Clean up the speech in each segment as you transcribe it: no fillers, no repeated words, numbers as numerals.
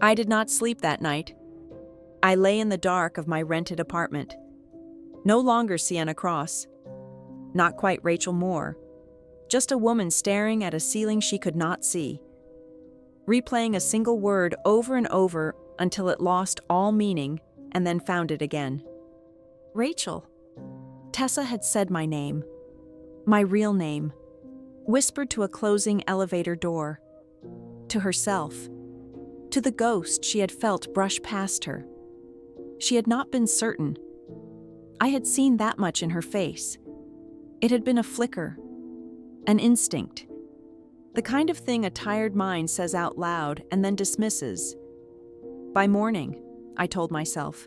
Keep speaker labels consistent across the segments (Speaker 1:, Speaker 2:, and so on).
Speaker 1: I did not sleep that night. I lay in the dark of my rented apartment. No longer Sienna Cross. Not quite Rachel Moore. Just a woman staring at a ceiling she could not see. Replaying a single word over and over until it lost all meaning and then found it again. Rachel. Tessa had said my name. My real name. Whispered to a closing elevator door. To herself. To the ghost she had felt brush past her. She had not been certain. I had seen that much in her face. It had been a flicker. An instinct. The kind of thing a tired mind says out loud and then dismisses. By morning, I told myself,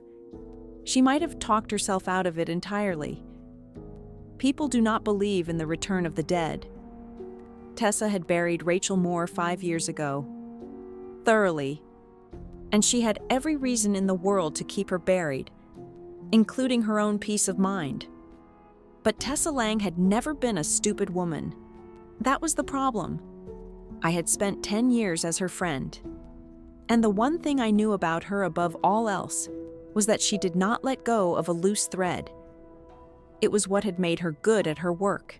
Speaker 1: she might have talked herself out of it entirely. People do not believe in the return of the dead. Tessa had buried Rachel Moore 5 years ago. Thoroughly. And she had every reason in the world to keep her buried, including her own peace of mind. But Tessa Lang had never been a stupid woman. That was the problem. I had spent 10 years as her friend. And the one thing I knew about her above all else was that she did not let go of a loose thread. It was what had made her good at her work.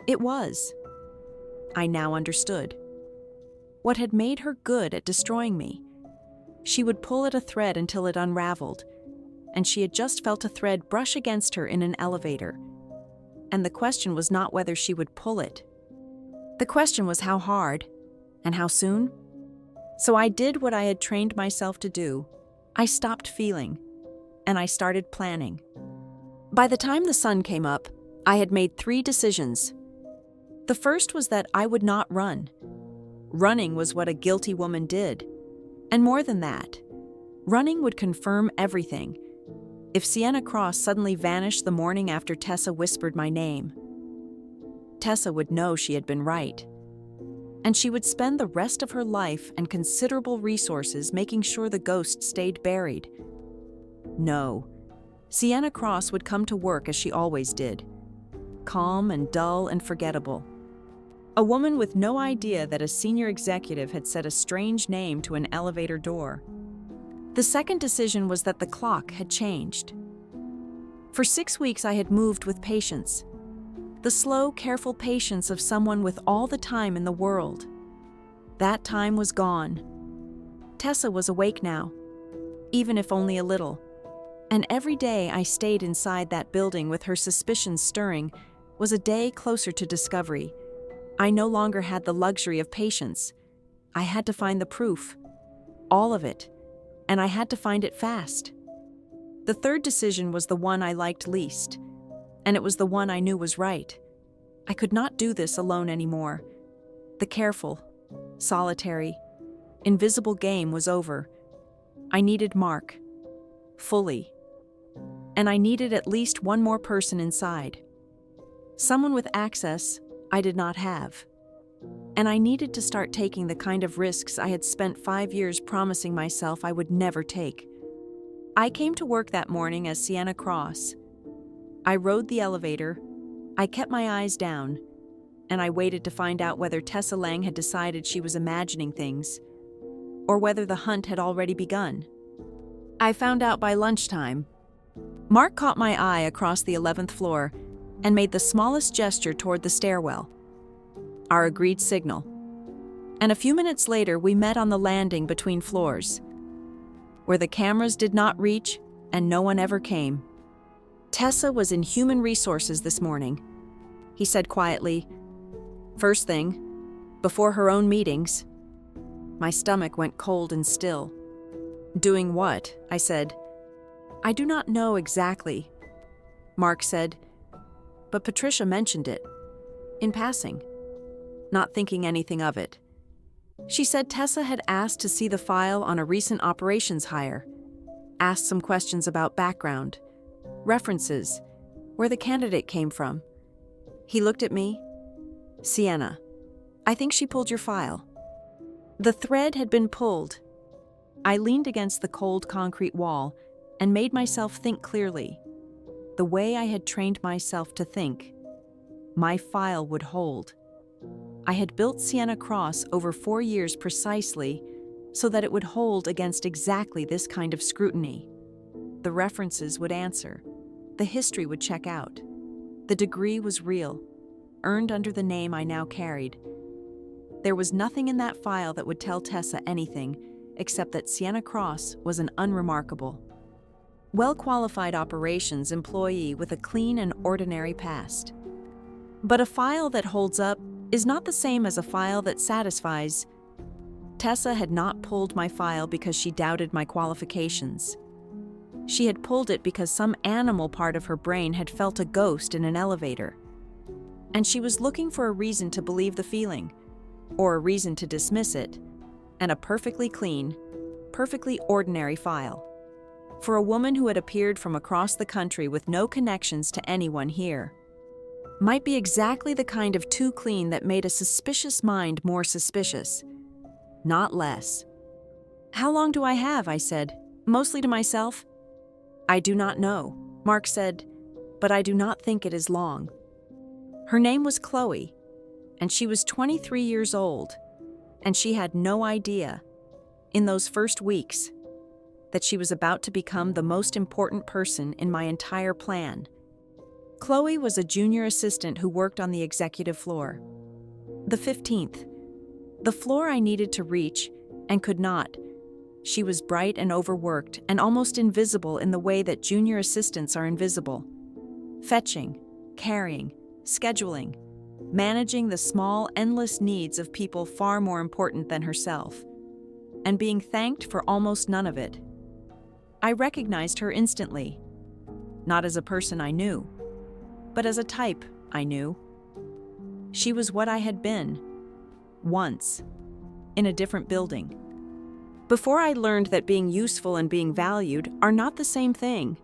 Speaker 1: It was. I now understood. What had made her good at destroying me. She would pull at a thread until it unraveled, and she had just felt a thread brush against her in an elevator. And the question was not whether she would pull it. The question was how hard, and how soon. So I did what I had trained myself to do. I stopped feeling, and I started planning. By the time the sun came up, I had made 3 decisions. The first was that I would not run. Running was what a guilty woman did. And more than that, running would confirm everything. If Sienna Cross suddenly vanished the morning after Tessa whispered my name, Tessa would know she had been right. And she would spend the rest of her life and considerable resources making sure the ghost stayed buried. No, Sienna Cross would come to work as she always did. Calm and dull and forgettable. A woman with no idea that a senior executive had set a strange name to an elevator door. The second decision was that the clock had changed. For 6 weeks I had moved with patience. The slow, careful patience of someone with all the time in the world. That time was gone. Tessa was awake now, even if only a little. And every day I stayed inside that building with her suspicions stirring was a day closer to discovery. I no longer had the luxury of patience. I had to find the proof. All of it. And I had to find it fast. The third decision was the one I liked least. And it was the one I knew was right. I could not do this alone anymore. The careful, solitary, invisible game was over. I needed Mark. Fully. And I needed at least one more person inside. Someone with access I did not have. And I needed to start taking the kind of risks I had spent 5 years promising myself I would never take. I came to work that morning as Sienna Cross. I rode the elevator, I kept my eyes down, and I waited to find out whether Tessa Lang had decided she was imagining things, or whether the hunt had already begun. I found out by lunchtime. Mark caught my eye across the 11th floor and made the smallest gesture toward the stairwell. Our agreed signal. And a few minutes later, we met on the landing between floors, where the cameras did not reach and no one ever came. Tessa was in human resources this morning, he said quietly. First thing, before her own meetings. My stomach went cold and still. Doing what? I said. I do not know exactly, Mark said, but Patricia mentioned it, in passing, not thinking anything of it. She said Tessa had asked to see the file on a recent operations hire, asked some questions about background, references, where the candidate came from. He looked at me. Sienna, I think she pulled your file. The thread had been pulled. I leaned against the cold concrete wall and made myself think clearly, the way I had trained myself to think. My file would hold. I had built Sienna Cross over 4 years precisely so that it would hold against exactly this kind of scrutiny. The references would answer. The history would check out. The degree was real, earned under the name I now carried. There was nothing in that file that would tell Tessa anything except that Sienna Cross was an unremarkable, well-qualified operations employee with a clean and ordinary past. But a file that holds up is not the same as a file that satisfies. Tessa had not pulled my file because she doubted my qualifications. She had pulled it because some animal part of her brain had felt a ghost in an elevator. And she was looking for a reason to believe the feeling, or a reason to dismiss it, and a perfectly clean, perfectly ordinary file. For a woman who had appeared from across the country with no connections to anyone here, might be exactly the kind of too clean that made a suspicious mind more suspicious, not less. "How long do I have?" I said, mostly to myself. "I do not know," Mark said, "but I do not think it is long." Her name was Chloe, and she was 23 years old, and she had no idea, in those first weeks, that she was about to become the most important person in my entire plan. Chloe was a junior assistant who worked on the executive floor. The 15th, the floor I needed to reach and could not. She was bright and overworked and almost invisible in the way that junior assistants are invisible. Fetching, carrying, scheduling, managing the small, endless needs of people far more important than herself, and being thanked for almost none of it. I recognized her instantly, not as a person I knew, but as a type I knew. She was what I had been, once, in a different building. Before I learned that being useful and being valued are not the same thing.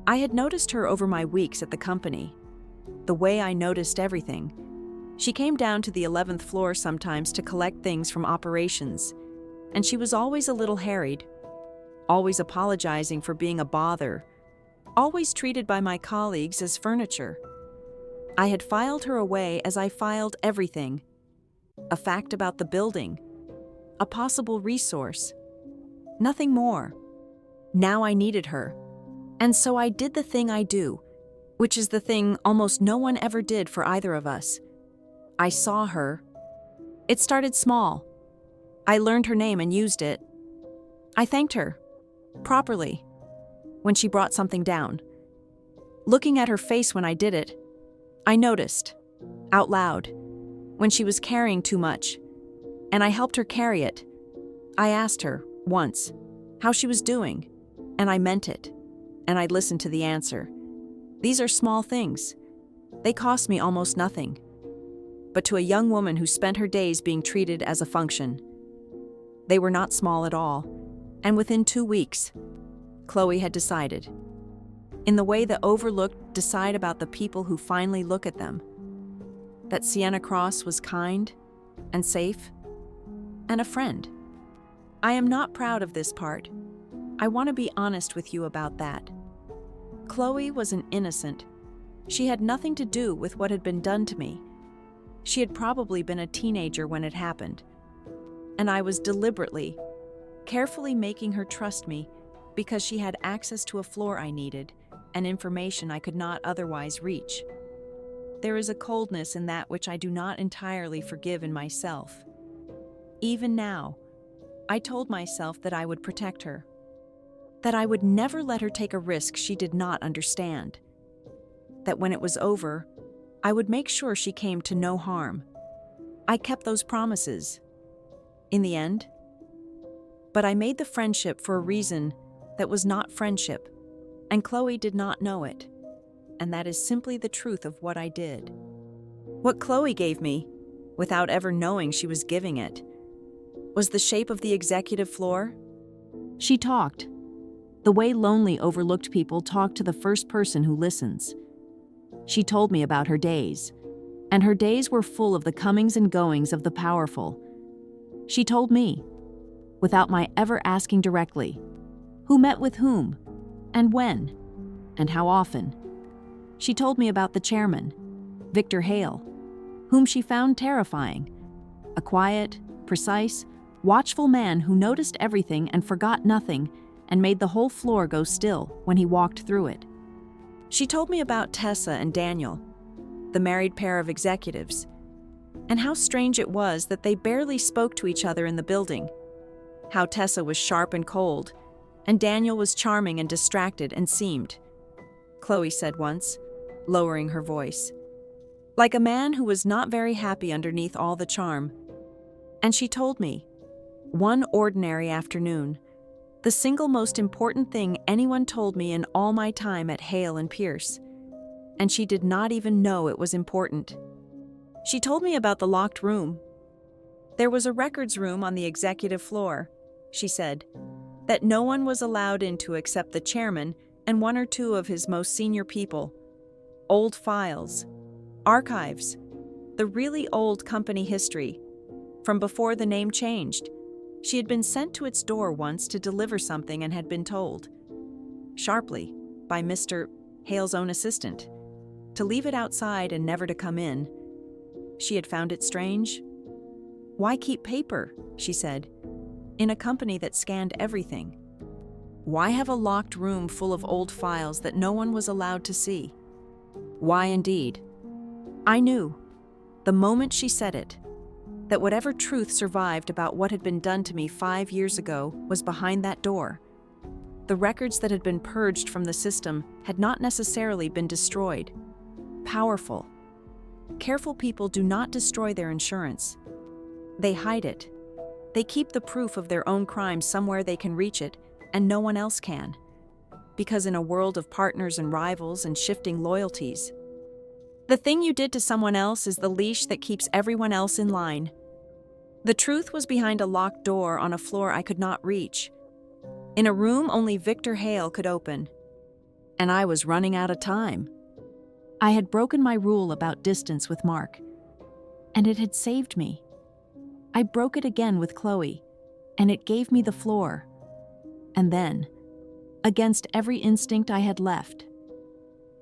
Speaker 1: I had noticed her over my weeks at the company, the way I noticed everything. She came down to the 11th floor sometimes to collect things from operations, and she was always a little harried, always apologizing for being a bother, always treated by my colleagues as furniture. I had filed her away as I filed everything, a fact about the building, a possible resource, nothing more. Now I needed her, and so I did the thing I do, which is the thing almost no one ever did for either of us. I saw her. It started small. I learned her name and used it. I thanked her, properly, when she brought something down. Looking at her face when I did it, I noticed, out loud, when she was carrying too much, and I helped her carry it. I asked her, once, how she was doing, and I meant it, and I listened to the answer. These are small things. They cost me almost nothing. But to a young woman who spent her days being treated as a function, they were not small at all, and within 2 weeks, Chloe had decided, in the way the overlooked decide about the people who finally look at them, that Sienna Cross was kind and safe and a friend. I am not proud of this part. I want to be honest with you about that. Chloe was an innocent. She had nothing to do with what had been done to me. She had probably been a teenager when it happened, and I was deliberately, carefully making her trust me because she had access to a floor I needed and information I could not otherwise reach. There is a coldness in that which I do not entirely forgive in myself. Even now, I told myself that I would protect her, that I would never let her take a risk she did not understand, that when it was over, I would make sure she came to no harm. I kept those promises, in the end, but I made the friendship for a reason that was not friendship, and Chloe did not know it, and that is simply the truth of what I did. What Chloe gave me, without ever knowing she was giving it, was the shape of the executive floor. She talked, the way lonely, overlooked people talk to the first person who listens. She told me about her days, and her days were full of the comings and goings of the powerful. She told me, without my ever asking directly, who met with whom, and when, and how often. She told me about the chairman, Victor Hale, whom she found terrifying, a quiet, precise, Watchful man who noticed everything and forgot nothing and made the whole floor go still when he walked through it. She told me about Tessa and Daniel, the married pair of executives, and how strange it was that they barely spoke to each other in the building, how Tessa was sharp and cold, and Daniel was charming and distracted and seemed, Chloe said once, lowering her voice, like a man who was not very happy underneath all the charm. And she told me, one ordinary afternoon, the single most important thing anyone told me in all my time at Hale and Pierce, and she did not even know it was important. She told me about the locked room. There was a records room on the executive floor, she said, that no one was allowed into except the chairman and one or two of his most senior people. Old files, archives, the really old company history, from before the name changed. She had been sent to its door once to deliver something and had been told, sharply, by Mr. Hale's own assistant, to leave it outside and never to come in. She had found it strange. Why keep paper, she said, in a company that scanned everything? Why have a locked room full of old files that no one was allowed to see? Why indeed? I knew, the moment she said it, that whatever truth survived about what had been done to me 5 years ago was behind that door. The records that had been purged from the system had not necessarily been destroyed. Powerful, careful people do not destroy their insurance. They hide it. They keep the proof of their own crime somewhere they can reach it, and no one else can. Because in a world of partners and rivals and shifting loyalties, the thing you did to someone else is the leash that keeps everyone else in line. The truth was behind a locked door on a floor I could not reach, in a room only Victor Hale could open. And I was running out of time. I had broken my rule about distance with Mark, and it had saved me. I broke it again with Chloe, and it gave me the floor. And then, against every instinct I had left,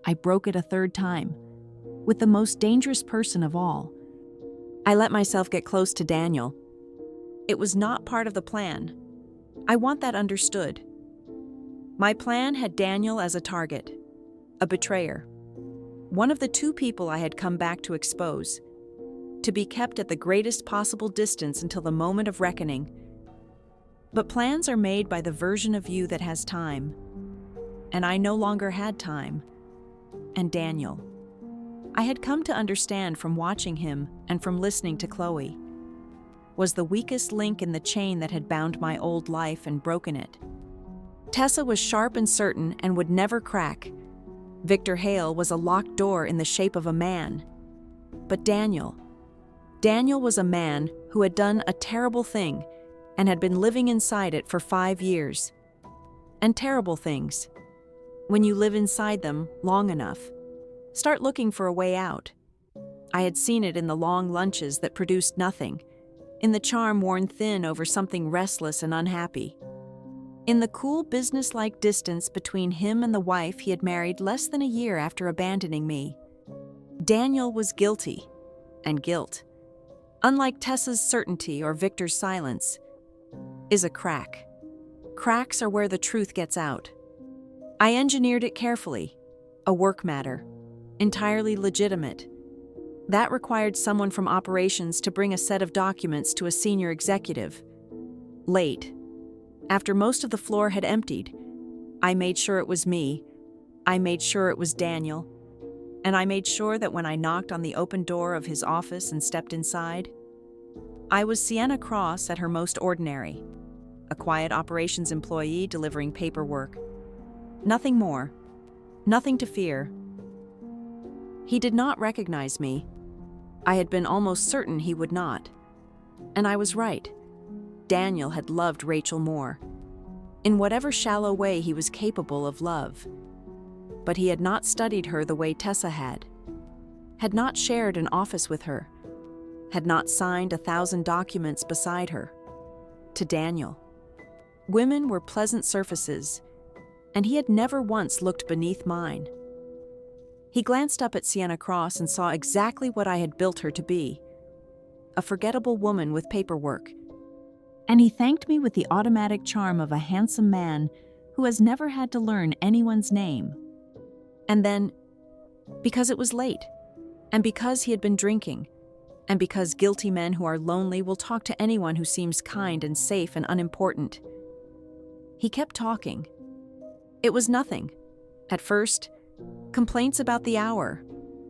Speaker 1: I broke it a third time, with the most dangerous person of all. I let myself get close to Daniel. It was not part of the plan. I want that understood. My plan had Daniel as a target, a betrayer, one of the two people I had come back to expose, to be kept at the greatest possible distance until the moment of reckoning. But plans are made by the version of you that has time, and I no longer had time. And Daniel, I had come to understand from watching him and from listening to Chloe, was the weakest link in the chain that had bound my old life and broken it. Tessa was sharp and certain and would never crack. Victor Hale was a locked door in the shape of a man. But Daniel was a man who had done a terrible thing and had been living inside it for 5 years. And terrible things, when you live inside them long enough, start looking for a way out. I had seen it in the long lunches that produced nothing, in the charm worn thin over something restless and unhappy, in the cool business-like distance between him and the wife he had married less than a year after abandoning me. Daniel was guilty, and guilt, unlike Tessa's certainty or Victor's silence, is a crack. Cracks are where the truth gets out. I engineered it carefully, a work matter, entirely legitimate. That required someone from operations to bring a set of documents to a senior executive. Late, after most of the floor had emptied, I made sure it was me, I made sure it was Daniel, and I made sure that when I knocked on the open door of his office and stepped inside, I was Sienna Cross at her most ordinary, a quiet operations employee delivering paperwork. Nothing more, nothing to fear. He did not recognize me. I had been almost certain he would not. And I was right. Daniel had loved Rachel more, in whatever shallow way he was capable of love. But he had not studied her the way Tessa had not shared an office with her, had not signed 1,000 documents beside her. To Daniel, women were pleasant surfaces, and he had never once looked beneath mine. He glanced up at Sienna Cross and saw exactly what I had built her to be, a forgettable woman with paperwork. And he thanked me with the automatic charm of a handsome man who has never had to learn anyone's name. And then, because it was late, and because he had been drinking, and because guilty men who are lonely will talk to anyone who seems kind and safe and unimportant, he kept talking. It was nothing. At first, complaints about the hour,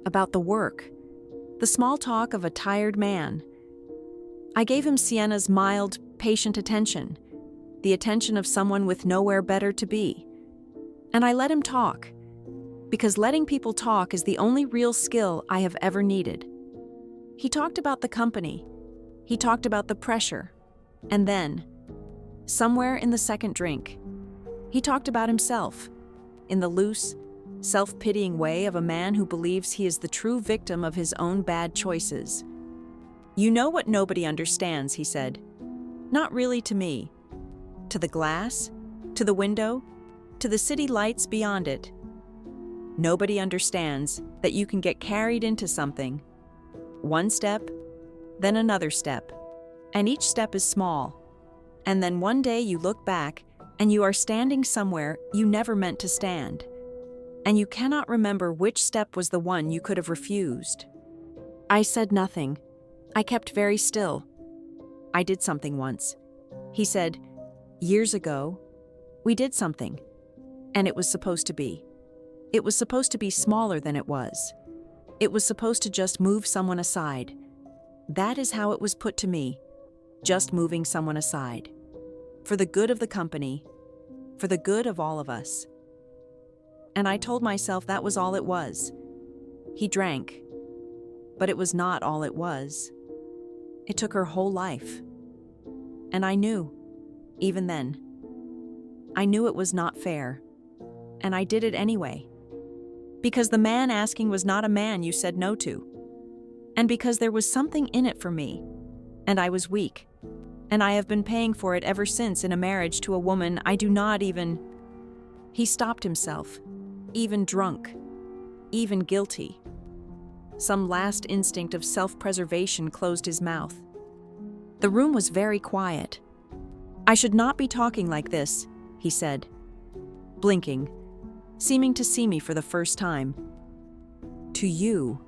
Speaker 1: about the work, the small talk of a tired man. I gave him Sienna's mild, patient attention, the attention of someone with nowhere better to be. And I let him talk, because letting people talk is the only real skill I have ever needed. He talked about the company. He talked about the pressure. And then, somewhere in the second drink, he talked about himself, in the loose, self-pitying way of a man who believes he is the true victim of his own bad choices. "You know what nobody understands," he said. "Not really to me. To the glass, to the window, to the city lights beyond it. Nobody understands that you can get carried into something. One step, then another step, and each step is small. And then one day you look back and you are standing somewhere you never meant to stand. And you cannot remember which step was the one you could have refused." I said nothing. I kept very still. "I did something once," he said. "Years ago, we did something. And it was supposed to be. It was supposed to be smaller than it was. It was supposed to just move someone aside. That is how it was put to me. Just moving someone aside. For the good of the company. For the good of all of us." And I told myself that was all it was. He drank. But it was not all it was. It took her whole life. And I knew, even then. I knew it was not fair. And I did it anyway. Because the man asking was not a man you said no to. And because there was something in it for me. And I was weak. And I have been paying for it ever since in a marriage to a woman I do not even... He stopped himself. Even drunk. Even guilty. Some last instinct of self-preservation closed his mouth. The room was very quiet. "I should not be talking like this," he said, blinking, seeming to see me for the first time. "To you.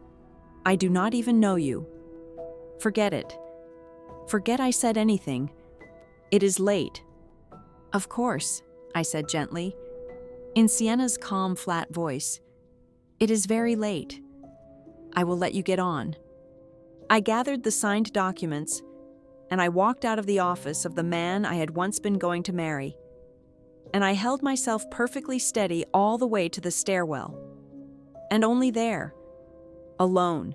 Speaker 1: I do not even know you. Forget it. Forget I said anything. It is late." "Of course," I said gently, in Sienna's calm, flat voice. "It is very late. I will let you get on." I gathered the signed documents, and I walked out of the office of the man I had once been going to marry. And I held myself perfectly steady all the way to the stairwell. And only there, alone,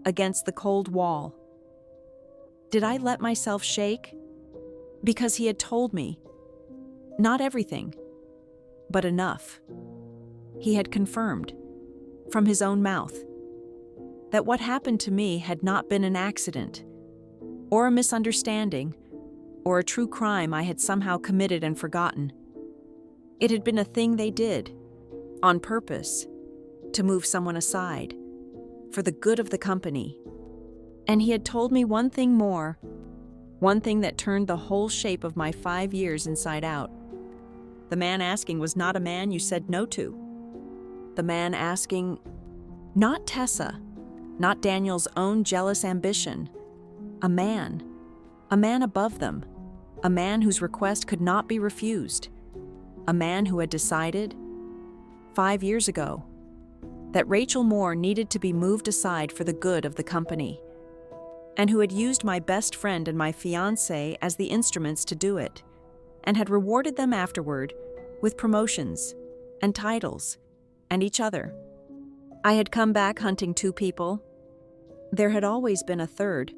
Speaker 1: against the cold wall. Did I let myself shake? Because he had told me. Not everything, but enough. He had confirmed, from his own mouth, that what happened to me had not been an accident, or a misunderstanding, or a true crime I had somehow committed and forgotten. It had been a thing they did, on purpose, to move someone aside, for the good of the company. And he had told me one thing more, one thing that turned the whole shape of my 5 years inside out. The man asking was not a man you said no to. The man asking, not Tessa, not Daniel's own jealous ambition. A man above them, a man whose request could not be refused, a man who had decided, 5 years ago, that Rachel Moore needed to be moved aside for the good of the company, and who had used my best friend and my fiancé as the instruments to do it, and had rewarded them afterward with promotions and titles and each other. I had come back hunting 2 people. There had always been a third.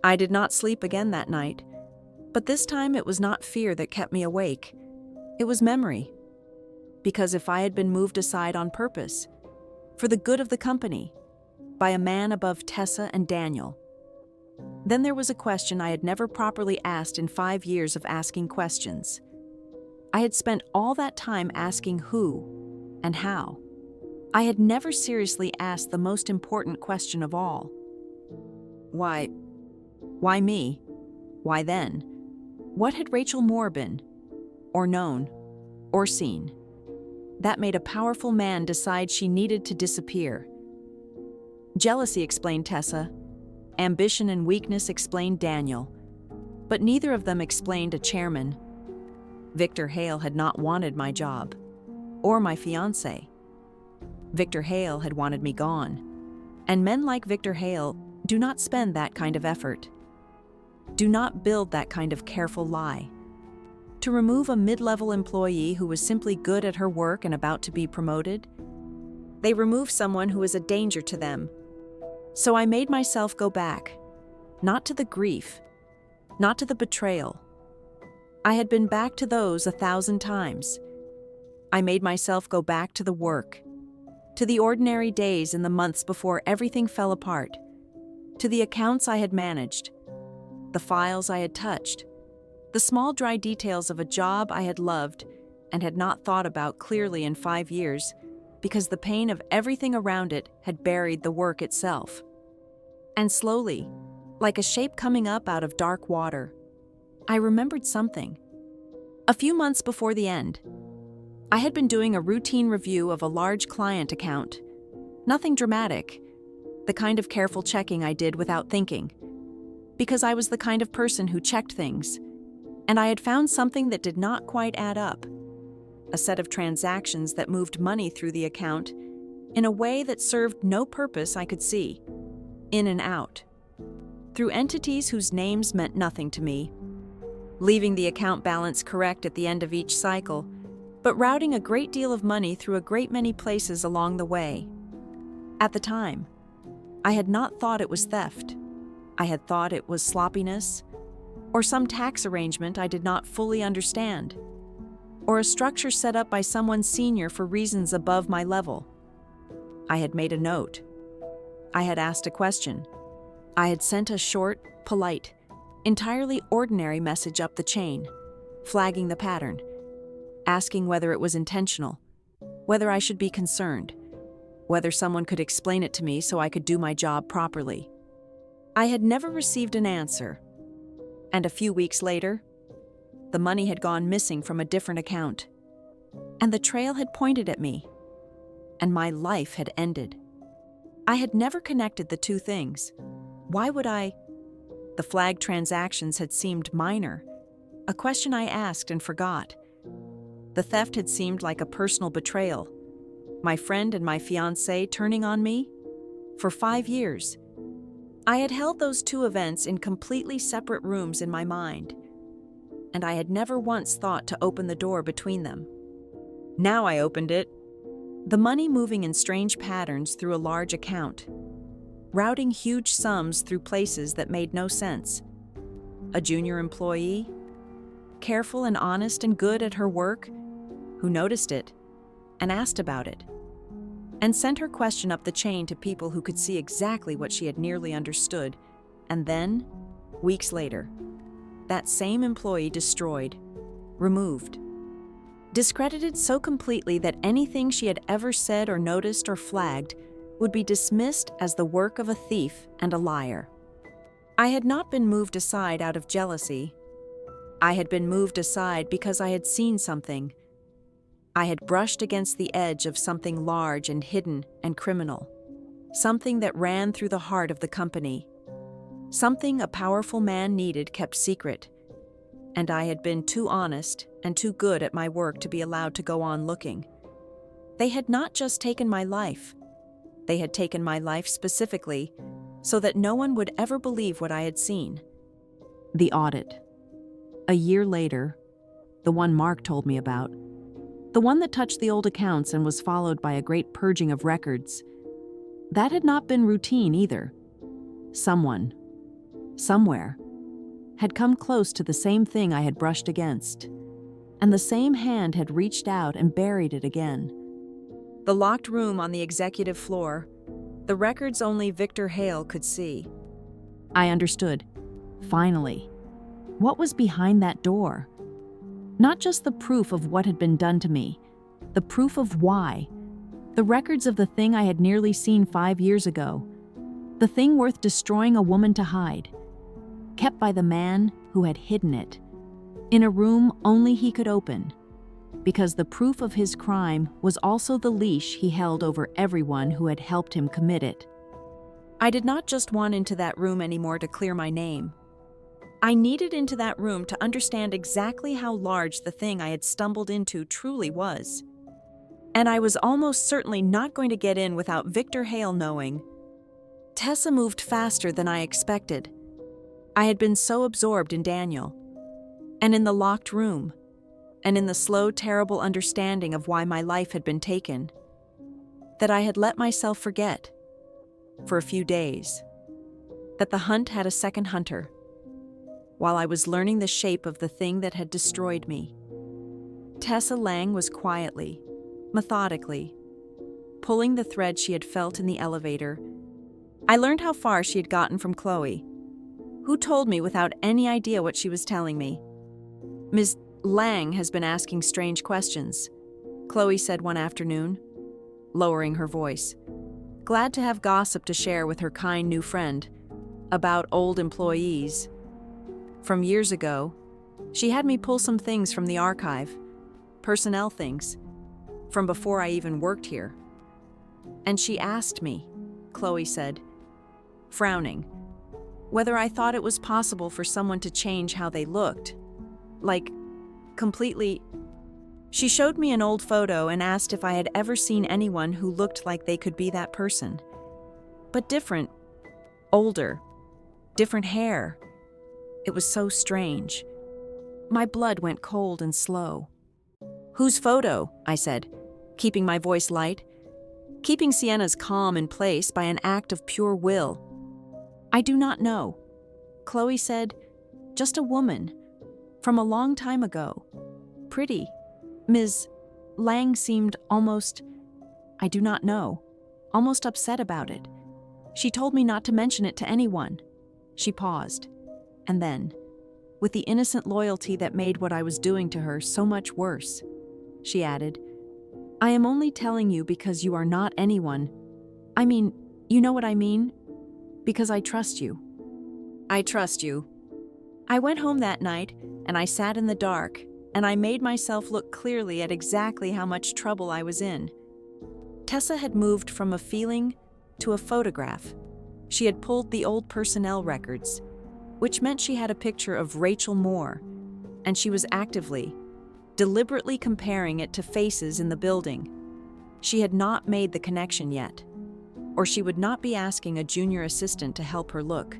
Speaker 1: I did not sleep again that night, but this time it was not fear that kept me awake. It was memory. Because if I had been moved aside on purpose, for the good of the company, by a man above Tessa and Daniel, then there was a question I had never properly asked in 5 years of asking questions. I had spent all that time asking who and how. I had never seriously asked the most important question of all. Why me? Why then? What had Rachel Moore been, or known, or seen? That made a powerful man decide she needed to disappear. Jealousy explained Tessa. Ambition and weakness explained Daniel. But neither of them explained a chairman. Victor Hale had not wanted my job, or my fiancé. Victor Hale had wanted me gone. And men like Victor Hale do not spend that kind of effort. Do not build that kind of careful lie. To remove a mid-level employee who was simply good at her work and about to be promoted, they remove someone who is a danger to them. So I made myself go back, not to the grief, not to the betrayal. I had been back to those 1,000 times. I made myself go back to the work, to the ordinary days in the months before everything fell apart, to the accounts I had managed, the files I had touched, the small dry details of a job I had loved and had not thought about clearly in 5 years because the pain of everything around it had buried the work itself. And slowly, like a shape coming up out of dark water, I remembered something. A few months before the end, I had been doing a routine review of a large client account. Nothing dramatic, the kind of careful checking I did without thinking, because I was the kind of person who checked things, and I had found something that did not quite add up. A set of transactions that moved money through the account in a way that served no purpose I could see, in and out, through entities whose names meant nothing to me, leaving the account balance correct at the end of each cycle, but routing a great deal of money through a great many places along the way. At the time, I had not thought it was theft. I had thought it was sloppiness, or some tax arrangement I did not fully understand, or a structure set up by someone senior for reasons above my level. I had made a note. I had asked a question. I had sent a short, polite, entirely ordinary message up the chain, flagging the pattern, asking whether it was intentional, whether I should be concerned, whether someone could explain it to me so I could do my job properly. I had never received an answer, and a few weeks later, the money had gone missing from a different account, and the trail had pointed at me, and my life had ended. I had never connected the two things. Why would I? The flagged transactions had seemed minor, a question I asked and forgot. The theft had seemed like a personal betrayal. My friend and my fiancé turning on me? For 5 years. I had held those two events in completely separate rooms in my mind, and I had never once thought to open the door between them. Now I opened it. The money moving in strange patterns through a large account, routing huge sums through places that made no sense. A junior employee, careful and honest and good at her work, who noticed it and asked about it, and sent her question up the chain to people who could see exactly what she had nearly understood. And then, weeks later, that same employee destroyed, removed, discredited so completely that anything she had ever said or noticed or flagged would be dismissed as the work of a thief and a liar. I had not been moved aside out of jealousy. I had been moved aside because I had seen something. I had brushed against the edge of something large and hidden and criminal, something that ran through the heart of the company, something a powerful man needed kept secret, and I had been too honest and too good at my work to be allowed to go on looking. They had not just taken my life. They had taken my life specifically so that no one would ever believe what I had seen. The audit. A year later, the one Mark told me about, the one that touched the old accounts and was followed by a great purging of records. That had not been routine either. Someone, somewhere, had come close to the same thing I had brushed against, and the same hand had reached out and buried it again. The locked room on the executive floor, the records only Victor Hale could see. I understood, finally, what was behind that door. Not just the proof of what had been done to me, the proof of why, the records of the thing I had nearly seen 5 years ago, the thing worth destroying a woman to hide, kept by the man who had hidden it, in a room only he could open, because the proof of his crime was also the leash he held over everyone who had helped him commit it. I did not just want into that room anymore to clear my name. I needed into that room to understand exactly how large the thing I had stumbled into truly was. And I was almost certainly not going to get in without Victor Hale knowing. Tessa moved faster than I expected. I had been so absorbed in Daniel, and in the locked room, and in the slow, terrible understanding of why my life had been taken, that I had let myself forget, for a few days, that the hunt had a second hunter, while I was learning the shape of the thing that had destroyed me. Tessa Lang was quietly, methodically, pulling the thread she had felt in the elevator. I learned how far she had gotten from Chloe, who told me without any idea what she was telling me. "Ms. Lang has been asking strange questions," Chloe said one afternoon, lowering her voice, glad to have gossip to share with her kind new friend about old employees. From years ago, she had me pull some things from the archive, personnel things, from before I even worked here. And she asked me, Chloe said, frowning, whether I thought it was possible for someone to change how they looked. Like, completely. She showed me an old photo and asked if I had ever seen anyone who looked like they could be that person. But different, older, different hair. It was so strange. My blood went cold and slow. "Whose photo?" I said, keeping my voice light, keeping Sienna's calm in place by an act of pure will. "I do not know," Chloe said. "Just a woman, from a long time ago. Pretty. Ms. Lang seemed almost, I do not know, almost upset about it. She told me not to mention it to anyone." She paused, and then, with the innocent loyalty that made what I was doing to her so much worse, she added, "I am only telling you because you are not anyone. I mean, you know what I mean? Because I trust you." "I trust you." I went home that night, and I sat in the dark, and I made myself look clearly at exactly how much trouble I was in. Tessa had moved from a feeling to a photograph. She had pulled the old personnel records, which meant she had a picture of Rachel Moore, and she was actively, deliberately comparing it to faces in the building. She had not made the connection yet, or she would not be asking a junior assistant to help her look.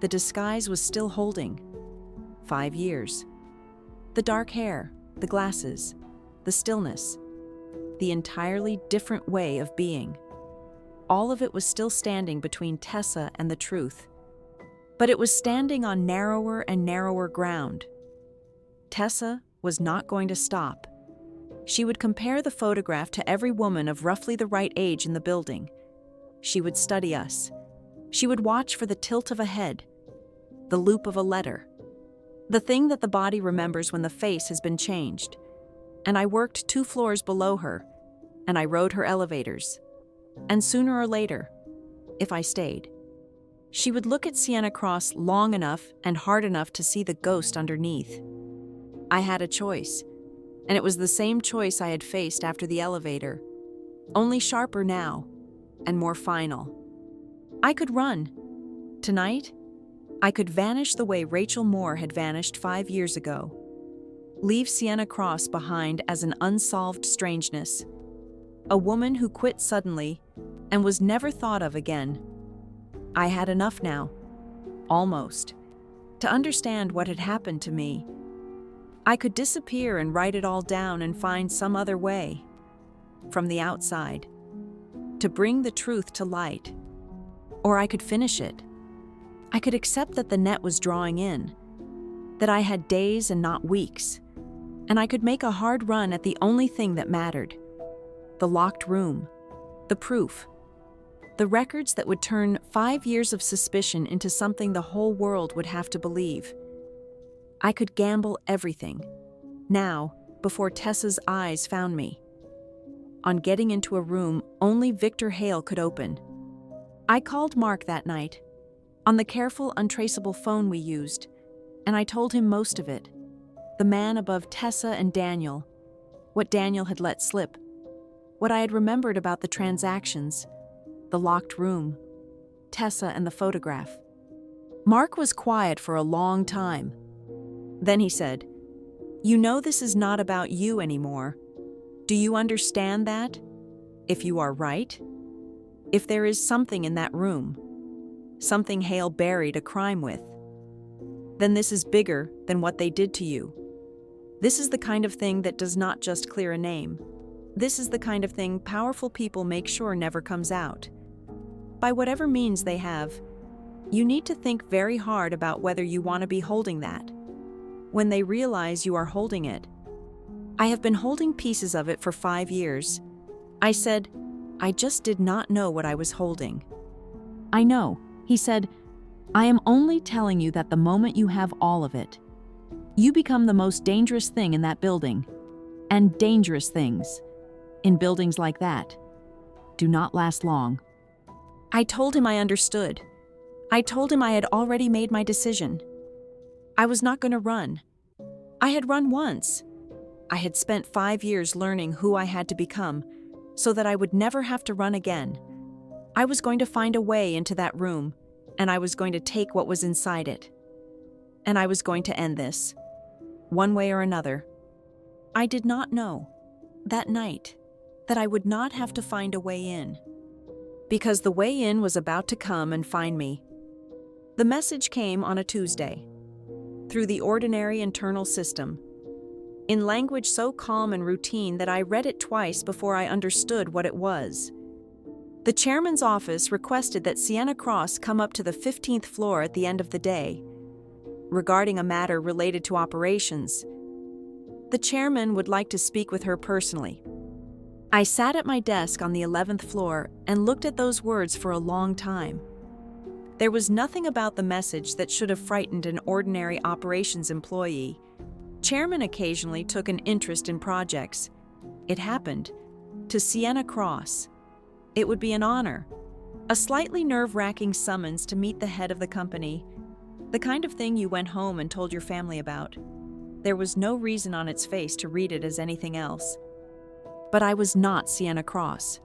Speaker 1: The disguise was still holding. 5 years. The dark hair, the glasses, the stillness, the entirely different way of being. All of it was still standing between Tessa and the truth. But it was standing on narrower and narrower ground. Tessa was not going to stop. She would compare the photograph to every woman of roughly the right age in the building. She would study us. She would watch for the tilt of a head, the loop of a letter, the thing that the body remembers when the face has been changed. And I worked 2 floors below her, and I rode her elevators. And sooner or later, if I stayed, she would look at Sienna Cross long enough and hard enough to see the ghost underneath. I had a choice, and it was the same choice I had faced after the elevator, only sharper now, and more final. I could run. Tonight, I could vanish the way Rachel Moore had vanished 5 years ago. Leave Sienna Cross behind as an unsolved strangeness. A woman who quit suddenly and was never thought of again. I had enough now, almost, to understand what had happened to me. I could disappear and write it all down and find some other way, from the outside, to bring the truth to light. Or I could finish it. I could accept that the net was drawing in, that I had days and not weeks, and I could make a hard run at the only thing that mattered. The locked room, the proof, the records that would turn 5 years of suspicion into something the whole world would have to believe. I could gamble everything, now, before Tessa's eyes found me, on getting into a room only Victor Hale could open. I called Mark that night, on the careful, untraceable phone we used, and I told him most of it. The man above Tessa and Daniel. What Daniel had let slip. What I had remembered about the transactions. The locked room. Tessa and the photograph. Mark was quiet for a long time. Then he said, "You know this is not about you anymore. Do you understand that? If you are right? If there is something in that room, something Hale buried a crime with, then this is bigger than what they did to you. This is the kind of thing that does not just clear a name. This is the kind of thing powerful people make sure never comes out. By whatever means they have, you need to think very hard about whether you want to be holding that. When they realize you are holding it. I have been holding pieces of it for 5 years. I said, I just did not know what I was holding. I know, he said, I am only telling you that the moment you have all of it, you become the most dangerous thing in that building. And dangerous things, in buildings like that, do not last long. I told him I understood. I told him I had already made my decision. I was not going to run. I had run once. I had spent 5 years learning who I had to become, so that I would never have to run again. I was going to find a way into that room, and I was going to take what was inside it. And I was going to end this, one way or another. I did not know, that night, that I would not have to find a way in. Because the way in was about to come and find me. The message came on a Tuesday, through the ordinary internal system, in language so calm and routine that I read it twice before I understood what it was. The chairman's office requested that Sienna Cross come up to the 15th floor at the end of the day, regarding a matter related to operations. The chairman would like to speak with her personally. I sat at my desk on the 11th floor and looked at those words for a long time. There was nothing about the message that should have frightened an ordinary operations employee. Chairman occasionally took an interest in projects. It happened to Sienna Cross. It would be an honor, a slightly nerve-wracking summons to meet the head of the company, the kind of thing you went home and told your family about. There was no reason on its face to read it as anything else. But I was not Sienna Cross,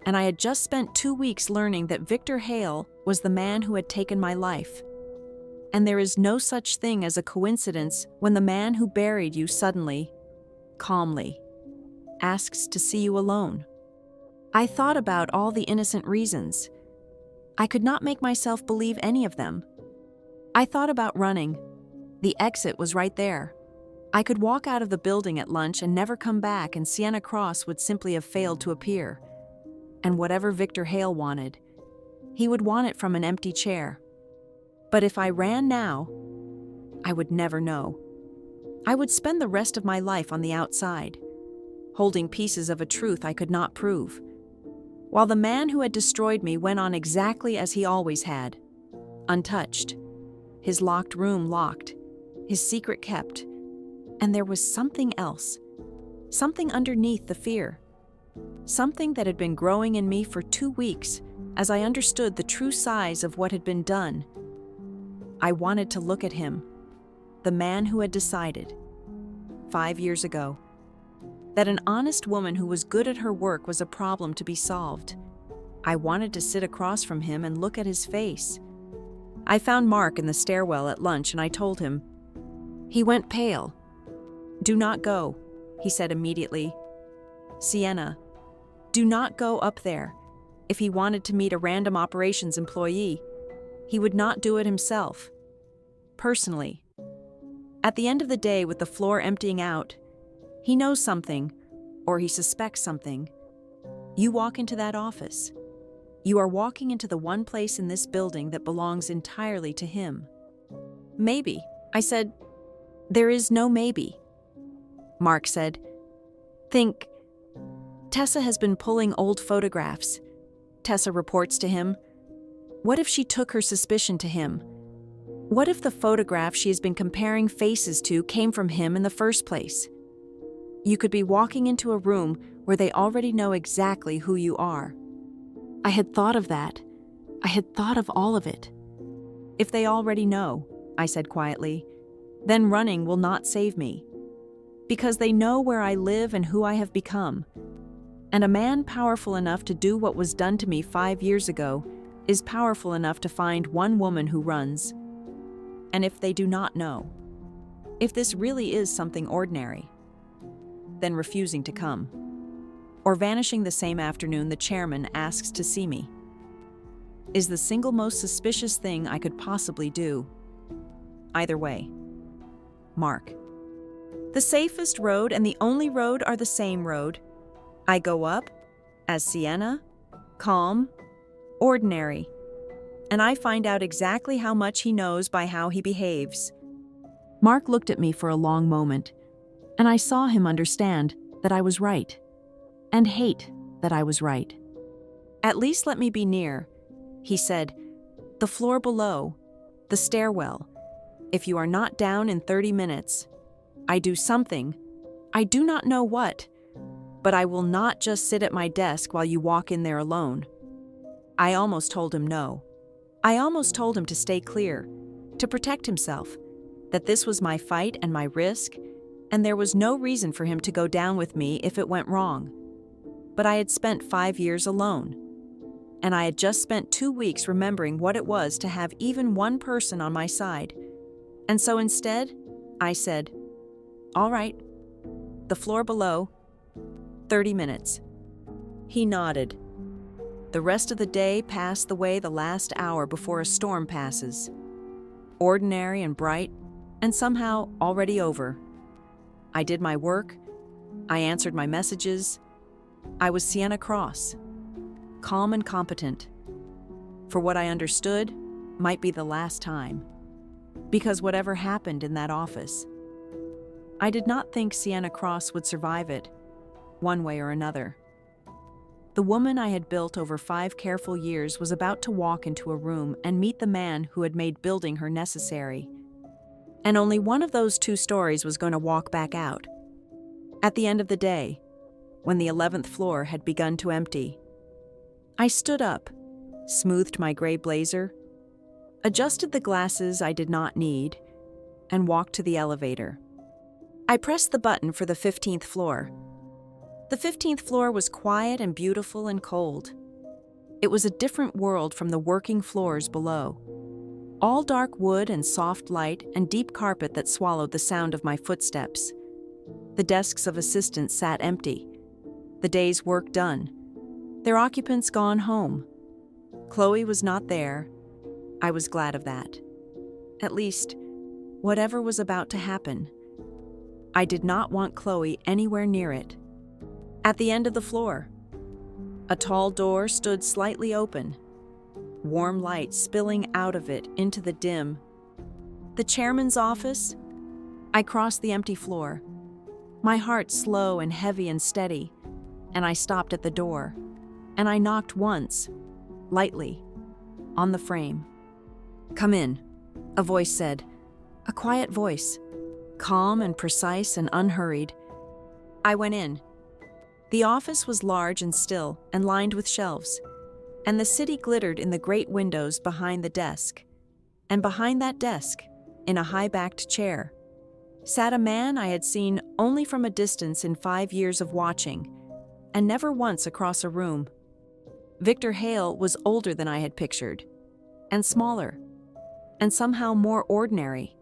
Speaker 1: and I had just spent 2 weeks learning that Victor Hale was the man who had taken my life. And there is no such thing as a coincidence when the man who buried you suddenly, calmly, asks to see you alone. I thought about all the innocent reasons. I could not make myself believe any of them. I thought about running. The exit was right there. I could walk out of the building at lunch and never come back, and Sienna Cross would simply have failed to appear. And whatever Victor Hale wanted, he would want it from an empty chair. But if I ran now, I would never know. I would spend the rest of my life on the outside, holding pieces of a truth I could not prove, while the man who had destroyed me went on exactly as he always had, untouched, his locked room locked, his secret kept. And there was something else, something underneath the fear, something that had been growing in me for 2 weeks as I understood the true size of what had been done. I wanted to look at him, the man who had decided, 5 years ago, that an honest woman who was good at her work was a problem to be solved. I wanted to sit across from him and look at his face. I found Mark in the stairwell at lunch and I told him. He went pale. "Do not go," he said immediately. "Sienna, do not go up there." If he wanted to meet a random operations employee, he would not do it himself. Personally. At the end of the day, with the floor emptying out, he knows something, or he suspects something. You walk into that office. You are walking into the one place in this building that belongs entirely to him. "Maybe," I said. "There is no maybe." Mark said, "Think. Tessa has been pulling old photographs." Tessa reports to him. What if she took her suspicion to him? What if the photograph she has been comparing faces to came from him in the first place? You could be walking into a room where they already know exactly who you are. I had thought of that. I had thought of all of it. "If they already know," I said quietly, then running will not save me. Because they know where I live and who I have become. And a man powerful enough to do what was done to me 5 years ago is powerful enough to find one woman who runs. And if they do not know, if this really is something ordinary, then refusing to come, or vanishing the same afternoon the chairman asks to see me, is the single most suspicious thing I could possibly do. Either way. Mark. The safest road and the only road are the same road. I go up, as Sienna, calm, ordinary, and I find out exactly how much he knows by how he behaves. Mark looked at me for a long moment, and I saw him understand that I was right, and hate that I was right. At least let me be near, he said. The floor below, the stairwell. If you are not down in 30 minutes, I do something. I do not know what, but I will not just sit at my desk while you walk in there alone. I almost told him no. I almost told him to stay clear, to protect himself, that this was my fight and my risk, and there was no reason for him to go down with me if it went wrong. But I had spent 5 years alone, and I had just spent 2 weeks remembering what it was to have even one person on my side. And so instead, I said, "All right, the floor below, 30 minutes. He nodded. The rest of the day passed the way the last hour before a storm passes. Ordinary and bright, and somehow already over. I did my work. I answered my messages. I was Sienna Cross, calm and competent. For what I understood might be the last time. Because whatever happened in that office, I did not think Sienna Cross would survive it, one way or another. The woman I had built over 5 careful years was about to walk into a room and meet the man who had made building her necessary. And only one of those 2 stories was going to walk back out. At the end of the day, when the 11th floor had begun to empty, I stood up, smoothed my gray blazer, adjusted the glasses I did not need, and walked to the elevator. I pressed the button for the 15th floor. The 15th floor was quiet and beautiful and cold. It was a different world from the working floors below. All dark wood and soft light and deep carpet that swallowed the sound of my footsteps. The desks of assistants sat empty. The day's work done. Their occupants gone home. Chloe was not there. I was glad of that. At least, whatever was about to happen, I did not want Chloe anywhere near it. At the end of the floor, a tall door stood slightly open, warm light spilling out of it into the dim. The chairman's office? I crossed the empty floor, my heart slow and heavy and steady, and I stopped at the door, and I knocked once, lightly, on the frame. "Come in," a voice said, a quiet voice, calm and precise and unhurried. I went in. The office was large and still and lined with shelves, and the city glittered in the great windows behind the desk. And behind that desk, in a high-backed chair, sat a man I had seen only from a distance in 5 years of watching, and never once across a room. Victor Hale was older than I had pictured, and smaller, and somehow more ordinary,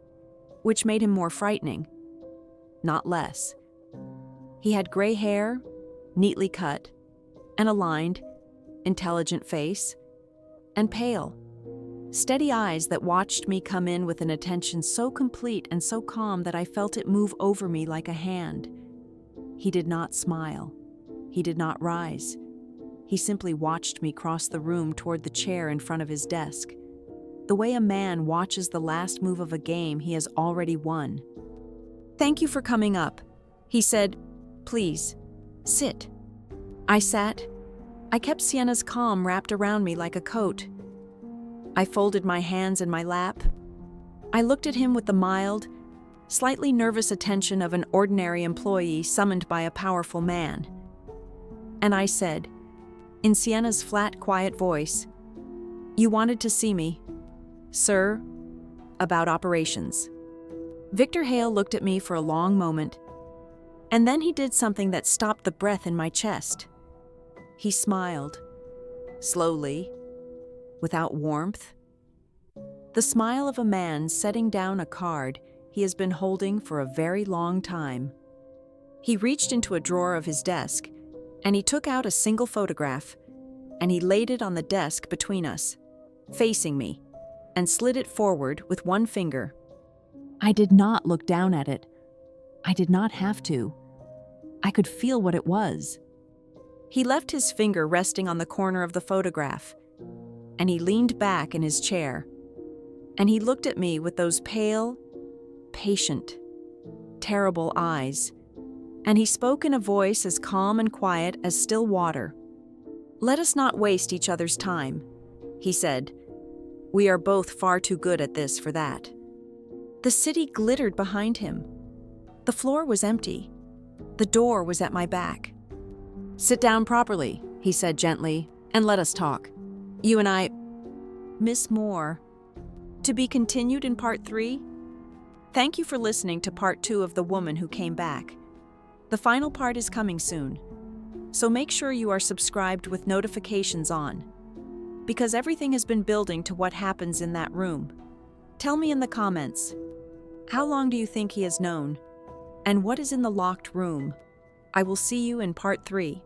Speaker 1: which made him more frightening, not less. He had gray hair, neatly cut, an aligned, intelligent face, and pale, steady eyes that watched me come in with an attention so complete and so calm that I felt it move over me like a hand. He did not smile. He did not rise. He simply watched me cross the room toward the chair in front of his desk, the way a man watches the last move of a game he has already won. "Thank you for coming up," he said. "Please, sit." I sat. I kept Sienna's calm wrapped around me like a coat. I folded my hands in my lap. I looked at him with the mild, slightly nervous attention of an ordinary employee summoned by a powerful man. And I said, in Sienna's flat, quiet voice, "You wanted to see me, sir, about operations." Victor Hale looked at me for a long moment, and then he did something that stopped the breath in my chest. He smiled, slowly, without warmth. The smile of a man setting down a card he has been holding for a very long time. He reached into a drawer of his desk, and he took out a single photograph, and he laid it on the desk between us, facing me, and slid it forward with one finger. I did not look down at it. I did not have to. I could feel what it was. He left his finger resting on the corner of the photograph, and he leaned back in his chair, and he looked at me with those pale, patient, terrible eyes, and he spoke in a voice as calm and quiet as still water. "Let us not waste each other's time," he said. "We are both far too good at this for that." The city glittered behind him. The floor was empty. The door was at my back. "Sit down properly," he said gently, "and let us talk. You and I..." Miss Moore. To be continued in part 3? Thank you for listening to part 2 of The Woman Who Came Back. The final part is coming soon, so make sure you are subscribed with notifications on, because everything has been building to what happens in that room. Tell me in the comments, how long do you think he has known? And what is in the locked room? I will see you in part 3.